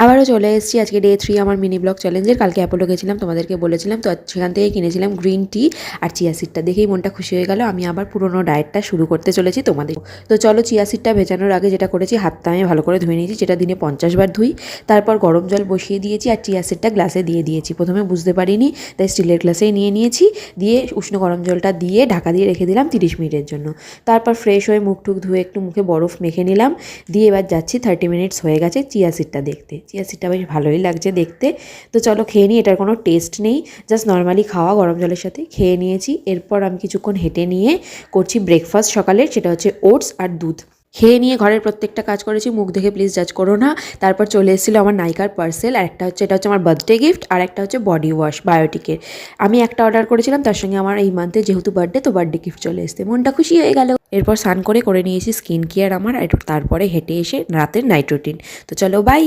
আবারও চলে এসেছি আজকে ডে 3 আমার মিনি ব্লগ চ্যালেঞ্জের। কালকে অ্যাপোলো গেছিলাম, তোমাদেরকে বলেছিলাম, তো সেখান থেকে কিনেছিলাম গ্রিন টি আর চিয়া সিডটা। দেখেই মনটা খুশি হয়ে গেল। আমি আবার পুরোনো ডায়েটটা শুরু করতে চলেছি তোমাদের। তো চলো, চিয়া সিডটা ভেজানোর আগে যেটা করেছি, হাতটা আমি ভালো করে ধুয়ে নিয়েছি, যেটা দিনে 50 বার ধুই। তারপর গরম জল বসিয়ে দিয়েছি আর চিয়া সিডটা গ্লাসে দিয়ে দিয়েছি। প্রথমে বুঝতে পারিনি, তাই স্টিলের গ্লাসেই নিয়ে নিয়েছি। দিয়ে উষ্ণ গরম জলটা দিয়ে ঢাকা দিয়ে রেখে দিলাম 30 মিনিটের জন্য। তারপর ফ্রেশ হয়ে মুখ টুক ধুয়ে একটু মুখে বরফ মেখে নিলাম। দিয়ে এবার যাচ্ছি 30 মিনিটস হয়ে গেছে চিয়া সিডটা দেখতে। চিয়া সিডটা বেশ ভালোই লাগছে দেখতে। তো চলো খেয়ে নিই। এটার কোনো টেস্ট নেই, জাস্ট নর্মালি খাওয়া গরম জলের সাথে খেয়ে নিয়েছি। এরপর আমি কিছুক্ষণ হেঁটে নিয়ে করছি ব্রেকফাস্ট সকালের, সেটা হচ্ছে ওটস আর দুধ। খেয়ে নিয়ে ঘরের প্রত্যেকটা কাজ করেছি, মুখ দেখে প্লিজ জাজ করো না। তারপর চলে এসেছিলো আমার নাইকার পার্সেল, আর একটা হচ্ছে, এটা হচ্ছে আমার বার্থডে গিফট, আর একটা হচ্ছে বডি ওয়াশ বায়োটিকের। আমি একটা অর্ডার করেছিলাম, তার সঙ্গে আমার এই মান্থে যেহেতু বার্থডে, তো বার্থডে গিফট চলে এসছে, মনটা খুশি হয়ে গেল। এরপর স্নান করে নিয়েছি স্কিন কেয়ার আমার, আর তারপরে হেঁটে এসে রাতের নাইট রুটিন। তো চলো, বাই।